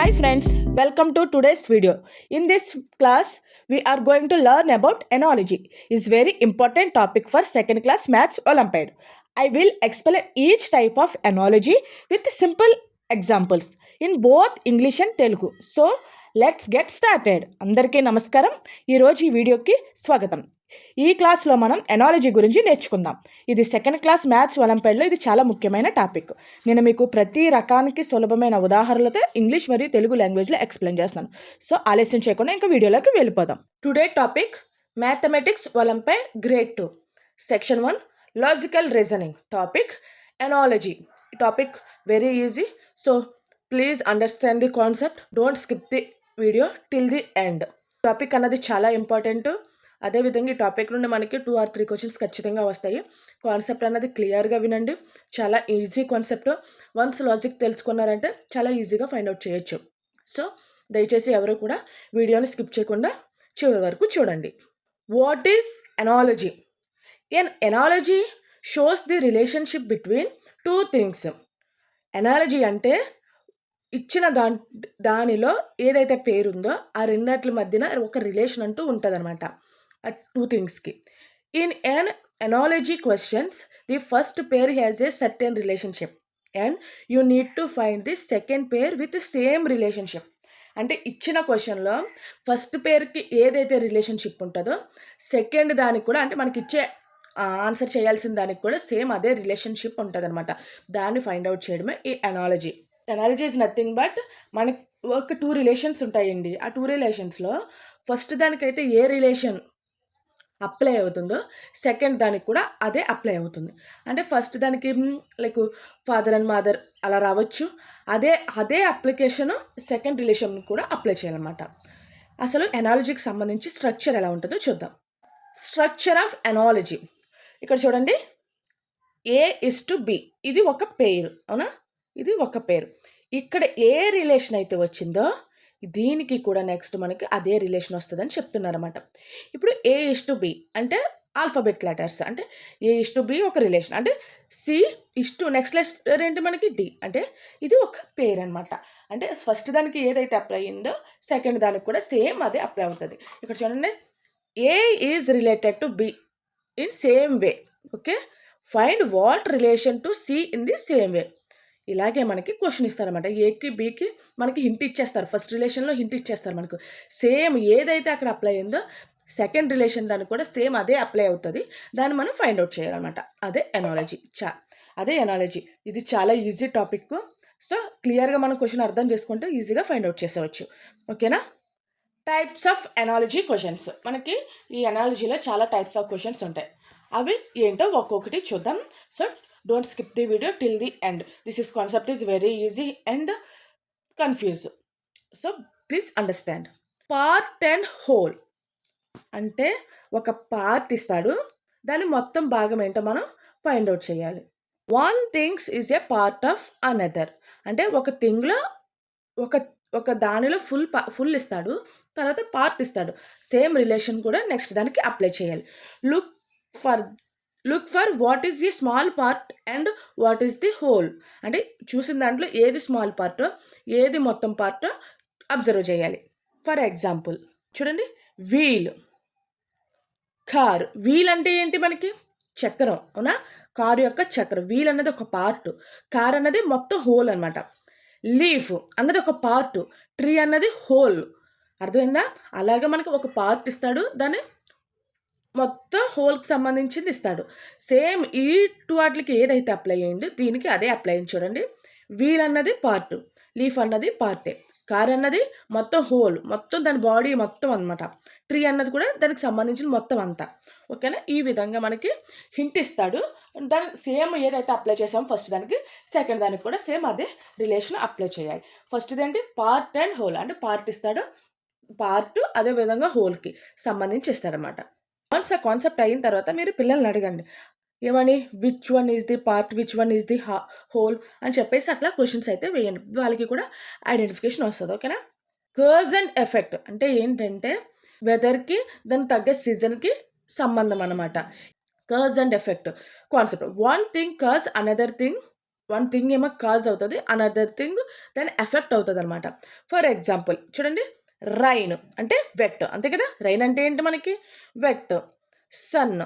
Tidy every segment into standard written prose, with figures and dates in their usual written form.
Hi friends, welcome to today's video. In this class, we are going to learn about analogy. It's very important topic for second class maths Olympiad. I will explain each type of analogy with simple examples in both English and Telugu. So, let's get started. అందరికీ నమస్కారం. ఈరోజు ఈ వీడియోకి స్వాగతం. ఈ క్లాస్లో మనం analogy గురించి నేర్చుకుందాం. ఇది సెకండ్ క్లాస్ మ్యాథ్స్ ఒలింపియాడ్లో ఇది చాలా ముఖ్యమైన టాపిక్. నేను మీకు ప్రతి రకానికి సులభమైన ఉదాహరణలతో ఇంగ్లీష్ మరియు తెలుగు లాంగ్వేజ్లో ఎక్స్ప్లెయిన్ చేస్తాను. సో ఆలస్యం చేయకుండా ఇంకా వీడియోలోకి వెళ్ళిపోదాం. Today topic mathematics olympiad grade 2 section 1 logical reasoning topic analogy. Topic very easy. So please understand the concept. Don't skip the video till the end. Topic అన్నది చాలా ఇంపార్టెంట్. అదేవిధంగా ఈ టాపిక్ నుండి మనకి 2 or 3 క్వశ్చన్స్ ఖచ్చితంగా వస్తాయి. కాన్సెప్ట్ అన్నది క్లియర్గా వినండి. చాలా ఈజీ కాన్సెప్ట్. వన్స్ లాజిక్ తెలుసుకున్నారంటే చాలా ఈజీగా ఫైండ్ అవుట్ చేయొచ్చు. సో దయచేసి ఎవరు కూడా వీడియోని స్కిప్ చేయకుండా చివరి వరకు చూడండి. What is analogy? An analogy shows the relationship between 2 things. Analogy అంటే ఇచ్చిన దానిలో ఏదైతే పేరుందో ఆ రెండిట్ల మధ్యన ఒక రిలేషన్ అంటూ ఉంటుంది అనమాట. ఆ 2 thingsకి. In an analogy questions the first pair has a certain relationship and you need to find the second pair with same relationship. అంటే ఇచ్చిన క్వశ్చన్లో ఫస్ట్ పేర్కి ఏదైతే రిలేషన్షిప్ ఉంటుందో సెకండ్ దానికి కూడా, అంటే మనకి ఇచ్చే ఆన్సర్ చేయాల్సిన దానికి కూడా సేమ్ అదే రిలేషన్షిప్ ఉంటుంది అనమాట. దాన్ని ఫైండ్ అవుట్ చేయడమే ఈ analogy. Analogy is nothing but మనకి ఒక 2 రిలేషన్స్ ఉంటాయండి. ఆ 2 రిలేషన్స్లో ఫస్ట్ దానికైతే ఏ రిలేషన్ అప్లై అవుతుందో సెకండ్ దానికి కూడా అదే అప్లై అవుతుంది. అంటే ఫస్ట్ దానికి లైక్ ఫాదర్ అండ్ మదర్ అలా రావచ్చు. అదే అప్లికేషన్ సెకండ్ రిలేషన్ కూడా అప్లై చేయాలన్నమాట. అసలు ఎనాలజీకి సంబంధించి స్ట్రక్చర్ ఎలా ఉంటుందో చూద్దాం. Structure of analogy. ఇక్కడ చూడండి, A:B. ఇది ఒక పేరు, అవునా? ఇది ఒక పేరు. ఇక్కడ ఏ రిలేషన్ అయితే వచ్చిందో దీనికి కూడా నెక్స్ట్ మనకి అదే రిలేషన్ వస్తుందని చెప్తున్నారన్నమాట. ఇప్పుడు A:B అంటే ఆల్ఫాబెట్ లెటర్స్. అంటే A:B ఒక రిలేషన్, అంటే C:2 నెక్స్ట్ లెటర్ ఏంటి మనకి D. అంటే ఇది ఒక పేరు అనమాట. అంటే ఫస్ట్ దానికి ఏదైతే అప్లై అయిందో సెకండ్ దానికి కూడా సేమ్ అదే అప్లై అవుతుంది. ఇక్కడ చూడండి, A is related to B in same way. Okay, find what relation to C in the same way. ఇలాగే మనకి క్వశ్చన్ ఇస్తారనమాట. ఏకి బికి మనకి హింట్ ఇచ్చేస్తారు. ఫస్ట్ రిలేషన్లో హింట్ ఇచ్చేస్తారు మనకు. సేమ్ ఏదైతే అక్కడ అప్లై అయిందో సెకండ్ రిలేషన్ దానికి కూడా సేమ్ అదే అప్లై అవుతుంది. దాన్ని మనం ఫైండ్ అవుట్ చేయాలన్నమాట. అదే ఎనాలజీ. అదే ఎనాలజీ. ఇది చాలా ఈజీ టాపిక్. సో క్లియర్గా మనం క్వశ్చన్ అర్థం చేసుకుంటే ఈజీగా ఫైండ్ అవుట్ చేసేవచ్చు. ఓకేనా? Types of analogy questions. మనకి ఈ ఎనాలజీలో చాలా టైప్స్ ఆఫ్ క్వశ్చన్స్ ఉంటాయి. అవి ఏంటో ఒక్కొక్కటి చూద్దాం. So don't skip the video till the end. This concept is very easy and confused. So please understand. Part and whole అంటే ఒక పార్ట్ ఇస్తాడు, దాని మొత్తం భాగం ఏంటో మనం ఫైండ్ అవుట్ చేయాలి. One things is a part of another. అంటే ఒక థింగ్లో ఒక దానిలో ఫుల్ ఇస్తాడు, తర్వాత పార్ట్ ఇస్తాడు. సేమ్ రిలేషన్ కూడా నెక్స్ట్ దానికి అప్లై చేయాలి. Look for what is the small part and what is the whole. అంటే చూసిన దాంట్లో ఏది స్మాల్ పార్ట్ ఏది మొత్తం పార్ట్ అబ్జర్వ్ చేయాలి. ఫర్ ఎగ్జాంపుల్ చూడండి, వీల్, కార్. వీల్ అంటే ఏంటి? మనకి చక్రం, అవునా? కారు యొక్క చక్రం. వీల్ అన్నది ఒక పార్ట్, కార్ అన్నది మొత్తం హోల్ అనమాట. లీఫ్ అన్నది ఒక పార్ట్, ట్రీ అన్నది హోల్. అర్థమైందా? అలాగే మనకి ఒక పార్ట్ ఇస్తాడు, దాన్ని మొత్తం హోల్కి సంబంధించింది ఇస్తాడు. సేమ్ ఈ 2 వాటికి ఏదైతే అప్లై అయిందో దీనికి అదే అప్లై అయింది. చూడండి, వీల్ అన్నది పార్ట్, లీఫ్ అన్నది పార్టే, కార్ అన్నది మొత్తం హోల్, మొత్తం దాని బాడీ మొత్తం అనమాట. ట్రీ అన్నది కూడా దానికి సంబంధించిన మొత్తం అంతా. ఓకేనా? ఈ విధంగా మనకి హింట్ ఇస్తాడు. దానికి సేమ్ ఏదైతే అప్లై చేసామో ఫస్ట్ దానికి సెకండ్ దానికి కూడా సేమ్ అదే రిలేషన్ అప్లై చేయాలి. ఫస్ట్ ఏంటి? Part and whole. అంటే పార్ట్ ఇస్తాడు, పార్ట్ అదే విధంగా హోల్కి సంబంధించి ఇస్తాడనమాట. వన్స్ ఆ కాన్సెప్ట్ అయిన తర్వాత మీరు పిల్లల్ని అడగండి, ఏమని, which one is the part, which one is the whole అని చెప్పేసి అట్లా క్వశ్చన్స్ అయితే వేయండి. వాళ్ళకి కూడా ఐడెంటిఫికేషన్ వస్తుంది. ఓకేనా? కాజ్ అండ్ ఎఫెక్ట్ అంటే ఏంటంటే వెదర్కి దానికి తగ్గ సీజన్కి సంబంధం అన్నమాట. Cause and effect concept. One thing cause another thing one thing ఏమో కాజ్ అవుతుంది, అనదర్ థింగ్ దాని ఎఫెక్ట్ అవుతుంది అనమాట. ఫర్ ఎగ్జాంపుల్ చూడండి, రైన్ అంటే వెట్, అంతే కదా. రైన్ అంటే ఏంటి మనకి వెట్. Sun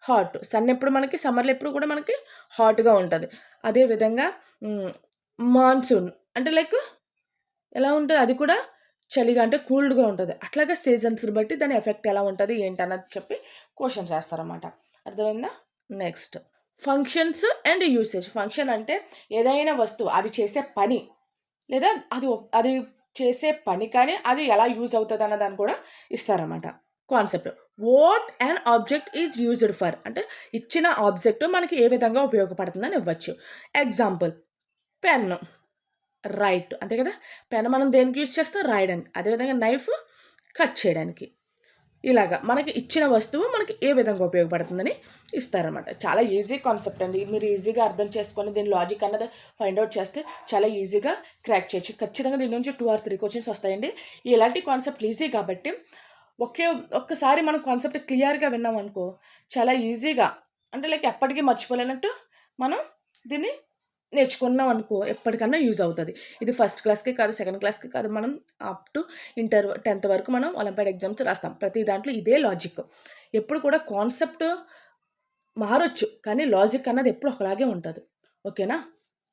hot. సన్ ఎప్పుడు మనకి సమ్మర్లో ఎప్పుడు కూడా మనకి హాట్గా ఉంటుంది. అదేవిధంగా మాన్సూన్ అంటే లైక్ ఎలా ఉంటుంది, అది కూడా చలిగా అంటే కూల్డ్గా ఉంటుంది. అట్లాగే సీజన్స్ని బట్టి దాని ఎఫెక్ట్ ఎలా ఉంటుంది ఏంటి అన్నది చెప్పి క్వశ్చన్స్ వేస్తారన్నమాట. అర్థమైందా? Next functions and usage. Function అంటే ఏదైనా వస్తువు అది చేసే పని, లేదా అది చేసే పని కానీ అది ఎలా యూజ్ అవుతుంది అన్న దాన్ని కూడా ఇస్తారన్నమాట. Concept what and object is used for అంటే ఇచ్చిన ఆబ్జెక్ట్ మనకి ఏ విధంగా ఉపయోగపడుతుందని ఇవ్వచ్చు. ఎగ్జాంపుల్ పెన్, రైట్, అంతే కదా. పెన్ మనం దేనికి యూజ్ చేస్తాం? రాయడానికి. అదేవిధంగా నైఫ్ కట్ చేయడానికి. ఇలాగా మనకి ఇచ్చిన వస్తువు మనకి ఏ విధంగా ఉపయోగపడుతుందని ఇస్తారనమాట. చాలా ఈజీ కాన్సెప్ట్ అండి. మీరు ఈజీగా అర్థం చేసుకొని దీని లాజిక్ అన్నది ఫైండ్ అవుట్ చేస్తే చాలా ఈజీగా క్రాక్ చేయొచ్చు. ఖచ్చితంగా దీని నుంచి 2 or 3 క్వశ్చన్స్ వస్తాయండి. ఇలాంటి కాన్సెప్ట్ ఈజీ కాబట్టి ఒక్కసారి మనం కాన్సెప్ట్ క్లియర్గా విన్నాం అనుకో చాలా ఈజీగా అంటే లైక్ ఎప్పటికీ మర్చిపోలేనట్టు మనం దీన్ని నేర్చుకున్నాం అనుకో ఎప్పటికన్నా యూజ్ అవుతుంది. ఇది ఫస్ట్ క్లాస్కి కాదు, సెకండ్ క్లాస్కి కాదు, మనం అప్ టు ఇంటర్ 10th వరకు మనం ఒలింపియాడ్ ఎగ్జామ్స్ రాస్తాం. ప్రతి దాంట్లో ఇదే లాజిక్. ఎప్పుడు కూడా కాన్సెప్ట్ మారొచ్చు కానీ లాజిక్ అన్నది ఎప్పుడు ఒకలాగే ఉంటుంది. ఓకేనా?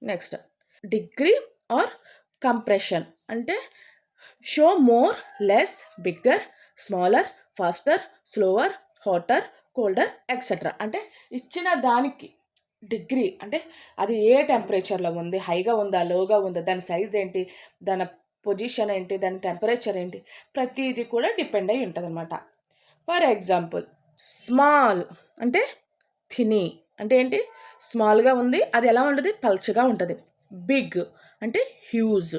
నెక్స్ట్ డిగ్రీ ఆర్ కంప్రెషన్ అంటే show more, less, bigger, smaller, faster, slower, hotter, colder etcetera. అంటే ఇచ్చిన దానికి డిగ్రీ అంటే అది ఏ టెంపరేచర్లో ఉంది, హైగా ఉందా, లోగా ఉందా, దాని సైజ్ ఏంటి, దాని పొజిషన్ ఏంటి, దాని టెంపరేచర్ ఏంటి, ప్రతిదీ కూడా డిపెండ్ అయి ఉంటుంది అనమాట. ఫర్ ఎగ్జాంపుల్ స్మాల్ అంటే థినీ అంటే ఏంటి, స్మాల్గా ఉంది, అది ఎలా ఉంటుంది, పల్చగా ఉంటుంది. బిగ్ అంటే హ్యూజ్,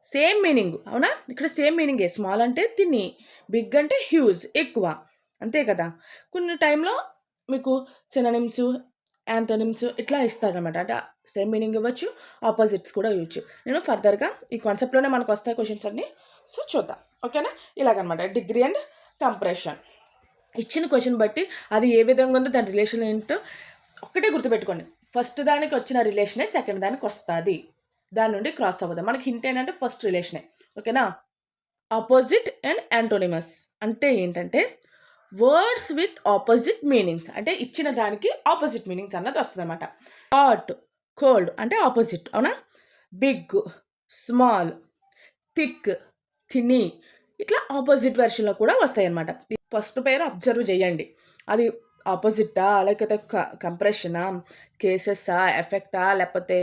సేమ్ మీనింగ్ అవునా, ఇక్కడ సేమ్ మీనింగే. స్మాల్ అంటే తిని, బిగ్ అంటే హ్యూజ్ ఎక్కువ, అంతే కదా. కొన్ని టైంలో మీకు సినోనిమ్స్, యాంటోనిమ్స్ ఇట్లా ఇస్తారనమాట. అంటే సేమ్ మీనింగ్ ఇవ్వచ్చు, ఆపోజిట్స్ కూడా ఇవ్వచ్చు. నేను ఫర్దర్గా ఈ కాన్సెప్ట్లోనే మనకు వస్తాయి క్వశ్చన్స్ అన్నీ, సో చూద్దాం. ఓకేనా? ఇలాగనమాట డిగ్రీ అండ్ కంప్రెషన్. ఇచ్చిన క్వశ్చన్ బట్టి అది ఏ విధంగా ఉందో దాని రిలేషన్ ఏంటో ఒక్కటే గుర్తుపెట్టుకోండి. ఫస్ట్ దానికి వచ్చిన రిలేషనే సెకండ్ దానికి వస్తుంది, దాని నుండి క్రాస్ అవ్వదు. మనకి హింట్ ఏంటంటే ఫస్ట్ రిలేషనే. ఓకేనా? ఆపోజిట్ అండ్ యాంటోనిమస్ అంటే ఏంటంటే వర్డ్స్ విత్ ఆపోజిట్ మీనింగ్స్. అంటే ఇచ్చిన దానికి ఆపోజిట్ మీనింగ్స్ అన్నది వస్తుంది అనమాట. హాట్, కోల్డ్ అంటే ఆపోజిట్, అవునా. బిగ్, స్మాల్, థిక్, థినీ ఇట్లా ఆపోజిట్ వెర్షన్లో కూడా వస్తాయి అన్నమాట. ఫస్ట్ పేరు అబ్జర్వ్ చేయండి, అది ఆపోజిటా లేకపోతే కంప్రెషనా, కేసెస్సా, ఎఫెక్టా, లేకపోతే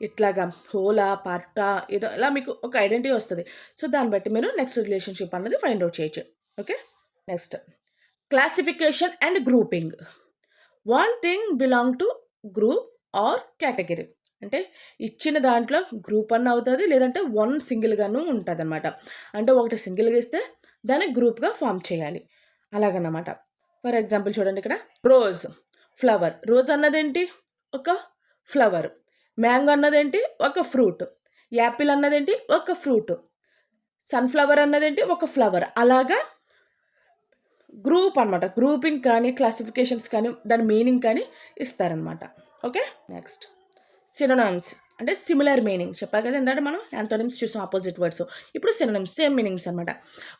ఇట్లాగా హోలా, పార్టా, ఏదో ఇలా మీకు ఒక ఐడెంటిటీ వస్తుంది. సో దాన్ని బట్టి మీరు నెక్స్ట్ రిలేషన్షిప్ అన్నది ఫైండ్ అవుట్ చేయొచ్చు. Okay. Next classification and grouping. One thing belong to group or category అంటే ఇచ్చిన దాంట్లో గ్రూప్ అన్న అవుతుంది, లేదంటే వన్ సింగిల్గాను ఉంటుంది అనమాట. అంటే ఒకటి సింగిల్గా ఇస్తే దాన్ని గ్రూప్గా ఫామ్ చేయాలి, అలాగన్నమాట. ఫర్ ఎగ్జాంపుల్ చూడండి, ఇక్కడ రోజ్ ఫ్లవర్. రోజ్ అన్నదేంటి, ఒక ఫ్లవర్. మ్యాంగో అన్నదేంటి, ఒక ఫ్రూట్. యాపిల్ అన్నదేంటి, ఒక ఫ్రూట్. సన్ఫ్లవర్ అన్నదేంటి, ఒక ఫ్లవర్. అలాగా గ్రూప్ అనమాట. గ్రూపింగ్ కానీ క్లాసిఫికేషన్స్ కానీ దాని మీనింగ్ కానీ ఇస్తారనమాట. ఓకే. నెక్స్ట్ సినోనిమ్స్ అంటే సిమిలర్ మీనింగ్. చెప్పా కదా ఎందుకంటే మనం యాంటోనిమ్స్ చూసాం, ఆపోజిట్ వర్డ్స్. ఇప్పుడు సినోనిమ్స్ సేమ్ మీనింగ్స్ అనమాట.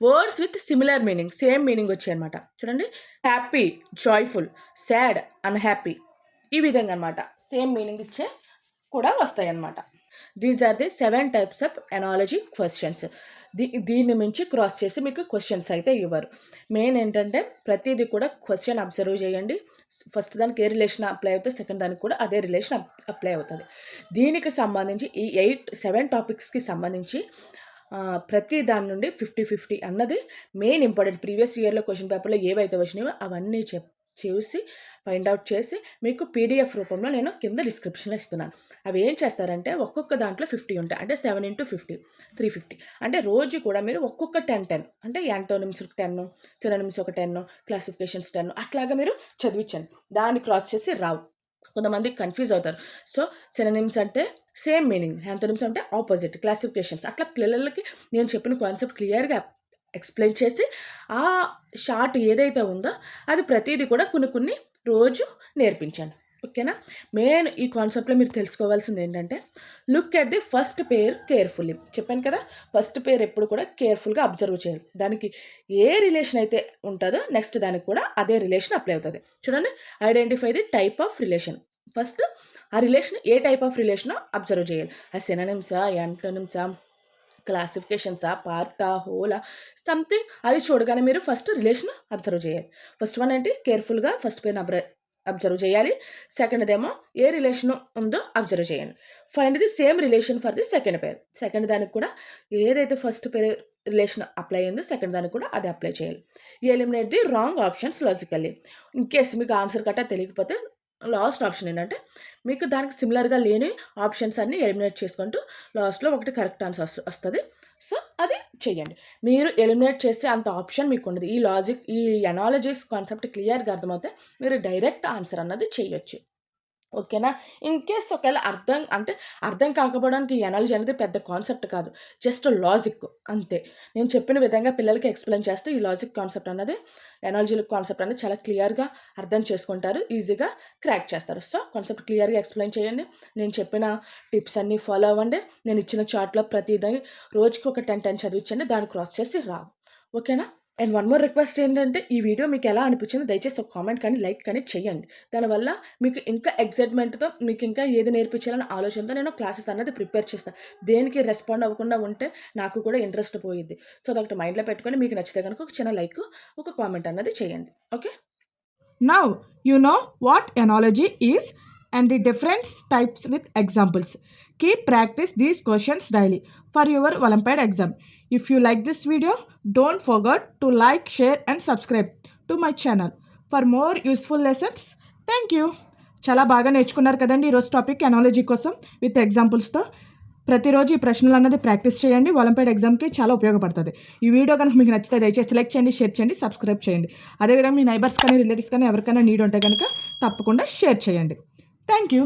Words with similar meaning, same meaning వచ్చాయి అనమాట. చూడండి, హ్యాపీ, జాయ్ఫుల్, సాడ్, అన్హ్యాపీ, ఈ విధంగా అనమాట సేమ్ మీనింగ్ ఇచ్చే కూడా వస్తాయి అన్నమాట. These are the 7 types of analogy questions. దీన్ని మించి క్రాస్ చేసి మీకు క్వశ్చన్స్ అయితే ఇవ్వరు. మెయిన్ ఏంటంటే ప్రతిదీ కూడా క్వశ్చన్ అబ్జర్వ్ చేయండి. ఫస్ట్ దానికి ఏ రిలేషన్ అప్లై అవుతుంది, సెకండ్ దానికి కూడా అదే రిలేషన్ అప్లై అవుతుంది. దీనికి సంబంధించి ఈ 7 టాపిక్స్కి సంబంధించి ప్రతి దాని నుండి 50-50 అన్నది మెయిన్ ఇంపార్టెంట్. ప్రీవియస్ ఇయర్లో క్వశ్చన్ పేపర్లో ఏవైతే వచ్చినాయో అవన్నీ చూసి ఫైండ్ అవుట్ చేసి మీకు పీడిఎఫ్ రూపంలో నేను కింద డిస్క్రిప్షన్లో ఇస్తున్నాను. అవి ఏం చేస్తారంటే ఒక్కొక్క దాంట్లో 50 ఉంటాయి. అంటే 7 × 50 350. అంటే రోజు కూడా మీరు ఒక్కొక్క 10 అంటే యాంటోనిమ్స్ 10, సినోనిమ్స్ ఒక 10, క్లాసిఫికేషన్స్ 10 అట్లాగా మీరు చదివించండి. దాన్ని క్రాస్ చేసి రావు. కొంతమంది కన్ఫ్యూజ్ అవుతారు. సో సినోనిమ్స్ అంటే సేమ్ మీనింగ్, యాంటోనిమ్స్ అంటే ఆపోజిట్, క్లాసిఫికేషన్స్ అట్లా పిల్లలకి నేను చెప్పిన కాన్సెప్ట్ క్లియర్గా ఎక్స్ప్లెయిన్ చేసి ఆ షార్ట్ ఏదైతే ఉందో అది ప్రతిదీ కూడా కొన్ని రోజు నేర్పించాను. ఓకేనా. మెయిన్ ఈ కాన్సెప్ట్లో మీరు తెలుసుకోవాల్సింది ఏంటంటే look at the first pair carefully. చెప్పాను కదా, ఫస్ట్ పేర్ ఎప్పుడు కూడా కేర్ఫుల్గా అబ్జర్వ్ చేయాలి. దానికి ఏ రిలేషన్ అయితే ఉంటుందో నెక్స్ట్ దానికి కూడా అదే రిలేషన్ అప్లై అవుతుంది. చూడండి, identify the type of relation. First ఆ రిలేషన్ ఏ టైప్ ఆఫ్ రిలేషన్ అబ్జర్వ్ చేయాలి. ఆ సినోనిమ్సా, యాంటోనిమ్సా, క్లాసిఫికేషన్సా, పార్టా, హోలా, సంథింగ్ అది చూడగానే మీరు ఫస్ట్ రిలేషన్ అబ్జర్వ్ చేయాలి. ఫస్ట్ వన్ ఏంటి, కేర్ఫుల్గా ఫస్ట్ పేరు అబ్జర్వ్ చేయాలి. సెకండ్ ఏమో ఏ రిలేషన్ ఉందో అబ్జర్వ్ చేయండి. Find the same relation for the second pair. Second దానికి కూడా ఏదైతే ఫస్ట్ పేరు రిలేషన్ అప్లై అయిందో సెకండ్ దానికి కూడా అది అప్లై చేయాలి. Eliminate the wrong options logically. In case మీకు ఆన్సర్ కట్టా తెలియకపోతే లాస్ట్ ఆప్షన్ ఏంటంటే మీకు దానికి సిమిలర్గా లేని ఆప్షన్స్ అన్నీ ఎలిమినేట్ చేసుకుంటూ లాస్ట్లో ఒకటి కరెక్ట్ ఆన్సర్ వస్తుంది. సో అది చెయ్యండి. మీరు ఎలిమినేట్ చేస్తే అంత ఆప్షన్ మీకు ఉండదు. ఈ లాజిక్, ఈ ఎనాలజీస్ కాన్సెప్ట్ క్లియర్గా అర్థమవుతే మీరు డైరెక్ట్ ఆన్సర్ అన్నది చేయొచ్చు. ఓకేనా. ఇన్ కేస్ ఒకవేళ అర్థం కాకపోవడానికి ఎనాలజీ అనేది పెద్ద కాన్సెప్ట్ కాదు, జస్ట్ లాజిక్ అంతే. నేను చెప్పిన విధంగా పిల్లలకి ఎక్స్ప్లెయిన్ చేస్తే ఈ లాజిక్ కాన్సెప్ట్ అన్నది, ఎనాలజీ కాన్సెప్ట్ అనేది చాలా క్లియర్గా అర్థం చేసుకుంటారు, ఈజీగా క్రాక్ చేస్తారు. సో కాన్సెప్ట్ క్లియర్గా ఎక్స్ప్లెయిన్ చేయండి. నేను చెప్పిన టిప్స్ అన్నీ ఫాలో అవ్వండి. నేను ఇచ్చిన చార్ట్లో ప్రతిదాన్ని రోజుకి ఒక 10 చదివించండి, దాన్ని క్రాస్ చేసి రావు. ఓకేనా. అండ్ వన్ మోర్ రిక్వెస్ట్ ఏంటంటే ఈ వీడియో మీకు ఎలా అనిపించిందో దయచేసి ఒక కామెంట్ కానీ లైక్ కానీ చేయండి. దానివల్ల మీకు ఇంకా ఎక్సైట్మెంట్తో మీకు ఇంకా ఏది నేర్పించాలని ఆలోచనతో నేను క్లాసెస్ అన్నది ప్రిపేర్ చేస్తాను. దేనికి రెస్పాండ్ అవ్వకుండా ఉంటే నాకు కూడా ఇంట్రెస్ట్ పోయిద్ది. సో అదొకటి మైండ్లో పెట్టుకొని మీకు నచ్చితే కనుక ఒక చిన్న లైక్, ఒక కామెంట్ అన్నది చేయండి. Okay. Now you know what analogy is and the different types with examples. Keep practice these questions daily for your Olympiad exam. If you like this video, don't forget to like, share and subscribe to my channel for more useful lessons. Thank you. చాలా బాగా నేర్చుకున్నారు కదండి ఈరోజు topic analogy కోసం with ఎగ్జాంపుల్స్తో. ప్రతిరోజు ఈ ప్రశ్నలు అన్నది ప్రాక్టీస్ చేయండి, ఒలింపియాడ్ ఎగ్జామ్కి చాలా ఉపయోగపడుతుంది. ఈ వీడియో కనుక మీకు నచ్చితే దయచేసి లైక్ చేయండి, షేర్ చేయండి, సబ్స్క్రైబ్ చేయండి. అదేవిధంగా మీ నైబర్స్ కానీ రిలేటివ్స్ కానీ ఎవరికైనా నీడ్ ఉంటే కనుక తప్పకుండా షేర్ చేయండి. Thank you.